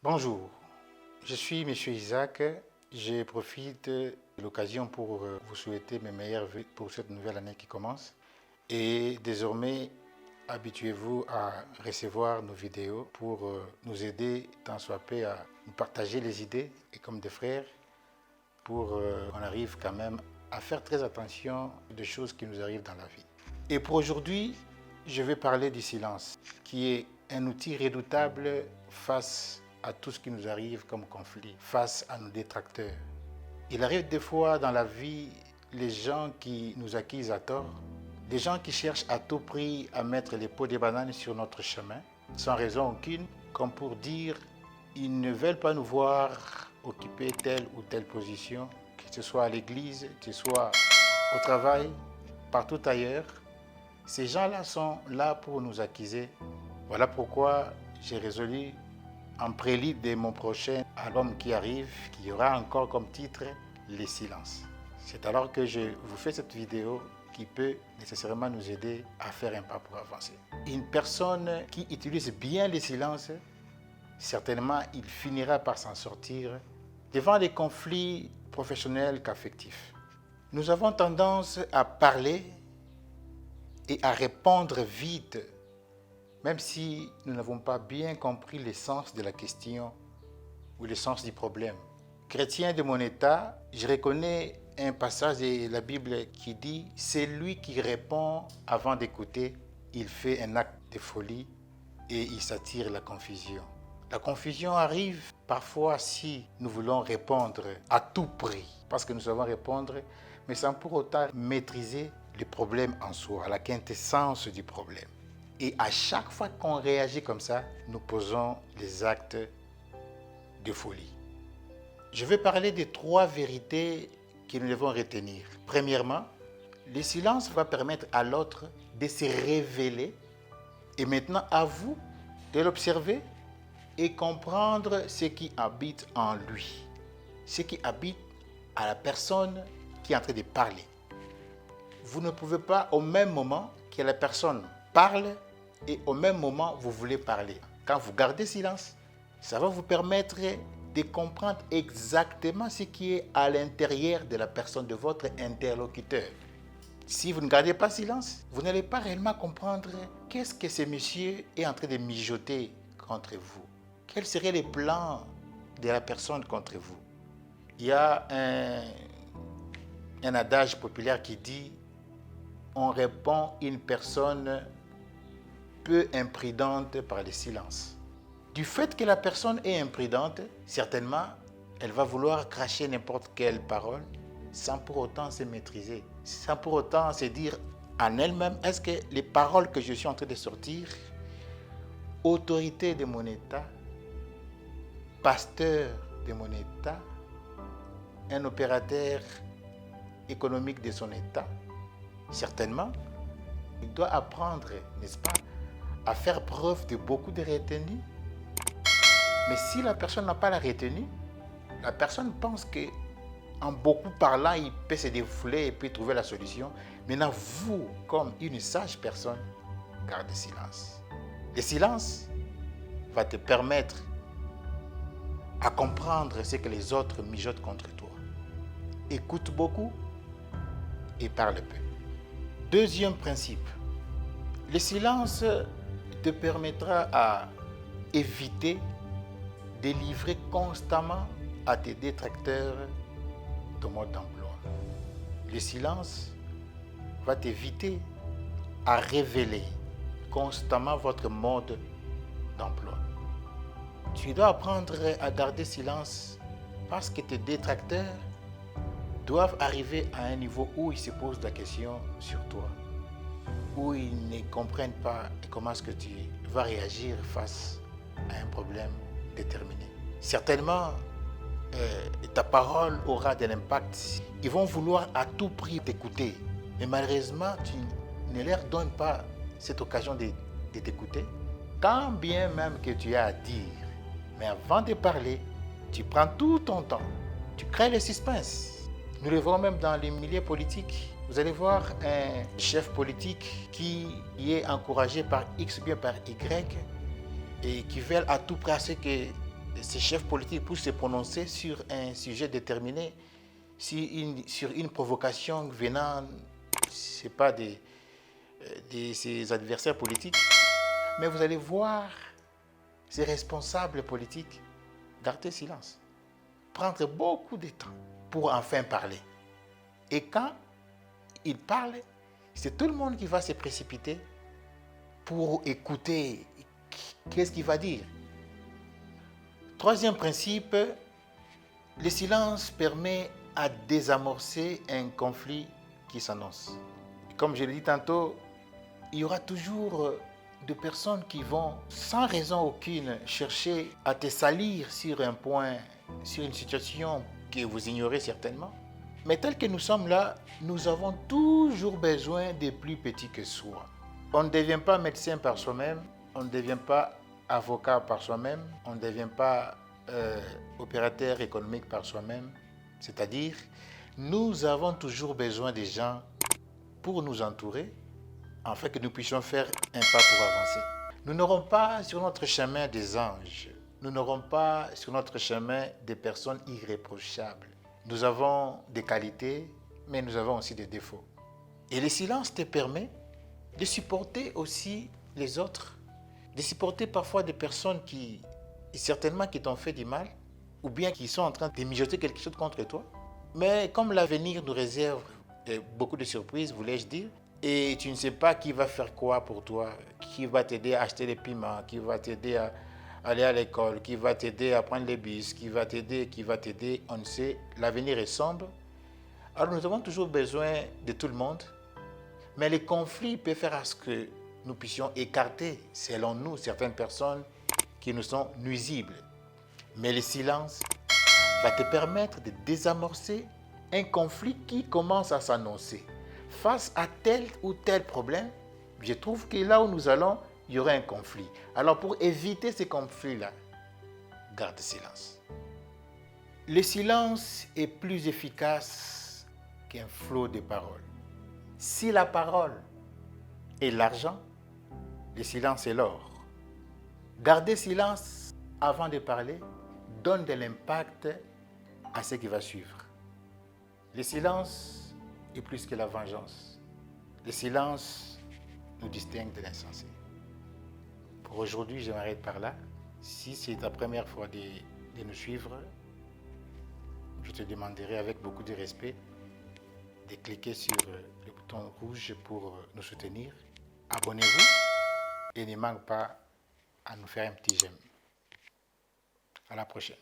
Bonjour, je suis M. Isaac. Je profite de l'occasion pour vous souhaiter mes meilleurs vœux pour cette nouvelle année qui commence. Et désormais, habituez-vous à recevoir nos vidéos pour nous aider tant soit peu à nous partager les idées et comme des frères pour qu'on arrive quand même à faire très attention des choses qui nous arrivent dans la vie. Et pour aujourd'hui, je vais parler du silence, qui est un outil redoutable face à tout ce qui nous arrive comme conflit, face à nos détracteurs. Il arrive des fois dans la vie, les gens qui nous accusent à tort, des gens qui cherchent à tout prix à mettre les peaux des bananes sur notre chemin, sans raison aucune, comme pour dire ils ne veulent pas nous voir occuper telle ou telle position, que ce soit à l'église, que ce soit au travail, partout ailleurs. Ces gens-là sont là pour nous accuser. Voilà pourquoi j'ai résolu, en prélude de mon prochain album qui arrive, qui aura encore comme titre « Les silences ». C'est alors que je vous fais cette vidéo qui peut nécessairement nous aider à faire un pas pour avancer. Une personne qui utilise bien les silences, certainement il finira par s'en sortir devant des conflits professionnels qu'affectifs. Nous avons tendance à parler et à répondre vite, même si nous n'avons pas bien compris le sens de la question ou le sens du problème. Chrétien de mon état, je reconnais un passage de la Bible qui dit « C'est lui qui répond avant d'écouter, il fait un acte de folie et il s'attire la confusion ». La confusion arrive parfois si nous voulons répondre à tout prix, parce que nous savons répondre, mais sans pour autant maîtriser le problème en soi, la quintessence du problème. Et à chaque fois qu'on réagit comme ça, nous posons les actes de folie. Je vais parler de 3 vérités que nous devons retenir. Premièrement, le silence va permettre à l'autre de se révéler et maintenant à vous de l'observer et comprendre ce qui habite en lui, ce qui habite à la personne qui est en train de parler. Vous ne pouvez pas au même moment que la personne parle et au même moment vous voulez parler. Quand vous gardez silence, ça va vous permettre de comprendre exactement ce qui est à l'intérieur de la personne de votre interlocuteur. Si vous ne gardez pas silence, vous n'allez pas réellement comprendre qu'est-ce que ce monsieur est en train de mijoter contre vous. Quels seraient les plans de la personne contre vous? Il y a un adage populaire qui dit « On répond une personne peu imprudente par le silence ». Du fait que la personne est imprudente, certainement, elle va vouloir cracher n'importe quelle parole sans pour autant se maîtriser, sans pour autant se dire en elle-même, est-ce que les paroles que je suis en train de sortir, autorité de mon état, pasteur de mon état, un opérateur économique de son état, certainement, il doit apprendre, n'est-ce pas, à faire preuve de beaucoup de retenue. Mais si la personne n'a pas la retenue, la personne pense qu'en beaucoup parlant, il peut se défouler et puis trouver la solution. Maintenant, vous, comme une sage personne, gardez silence. Le silence va te permettre à comprendre ce que les autres mijotent contre toi. Écoute beaucoup et parle peu. Deuxième principe, le silence te permettra à éviter de livrer constamment à tes détracteurs ton mode d'emploi. Le silence va t'éviter à révéler constamment votre mode d'emploi. Tu dois apprendre à garder silence parce que tes détracteurs doivent arriver à un niveau où ils se posent la question sur toi, où ils ne comprennent pas comment est-ce que tu vas réagir face à un problème déterminé. Certainement, ta parole aura de l'impact. Ils vont vouloir à tout prix t'écouter, mais malheureusement, tu ne leur donnes pas cette occasion de t'écouter, quand bien même que tu as à dire. Mais avant de parler, tu prends tout ton temps, tu crées le suspense. Nous le voyons même dans les milieux politiques. Vous allez voir un chef politique qui est encouragé par X ou bien par Y et qui veulent à tout prix à ce que ces chefs politiques puissent se prononcer sur un sujet déterminé, sur une provocation venant, c'est pas de ses adversaires politiques, mais vous allez voir ces responsables politiques garder silence, prendre beaucoup de temps pour enfin parler. Et quand ils parlent, c'est tout le monde qui va se précipiter pour écouter qu'est-ce qu'il va dire. Troisième principe, le silence permet à désamorcer un conflit qui s'annonce. Comme je l'ai dit tantôt, il y aura toujours des personnes qui vont, sans raison aucune, chercher à te salir sur un point, sur une situation que vous ignorez certainement. Mais tel que nous sommes là, nous avons toujours besoin des plus petits que soi. On ne devient pas médecin par soi-même, on ne devient pas avocat par soi-même, on ne devient pas opérateur économique par soi-même. C'est-à-dire, nous avons toujours besoin des gens pour nous entourer, afin que nous puissions faire un pas pour avancer. Nous n'aurons pas sur notre chemin des anges, nous n'aurons pas sur notre chemin des personnes irréprochables. Nous avons des qualités, mais nous avons aussi des défauts. Et le silence te permet de supporter aussi les autres, de supporter parfois des personnes qui, certainement qui t'ont fait du mal, ou bien qui sont en train de mijoter quelque chose contre toi. Mais comme l'avenir nous réserve beaucoup de surprises, voulais-je dire, et tu ne sais pas qui va faire quoi pour toi, qui va t'aider à acheter les piments, qui va t'aider à aller à l'école, qui va t'aider à prendre les bus, qui va t'aider, on ne sait, l'avenir est sombre. Alors nous avons toujours besoin de tout le monde, mais les conflits peuvent faire à ce que nous puissions écarter, selon nous, certaines personnes qui nous sont nuisibles. Mais le silence va te permettre de désamorcer un conflit qui commence à s'annoncer. Face à tel ou tel problème, je trouve que là où nous allons, il y aura un conflit. Alors pour éviter ces conflits-là, garde silence. Le silence est plus efficace qu'un flot de paroles. Si la parole est l'argent, le silence est l'or. Garder silence avant de parler donne de l'impact à ce qui va suivre. Le silence est plus que la vengeance. Le silence nous distingue de l'insensé. Pour aujourd'hui, je m'arrête par là. Si c'est ta première fois de nous suivre, je te demanderai avec beaucoup de respect de cliquer sur le bouton rouge pour nous soutenir. Abonnez-vous et ne manque pas à nous faire un petit j'aime. À la prochaine.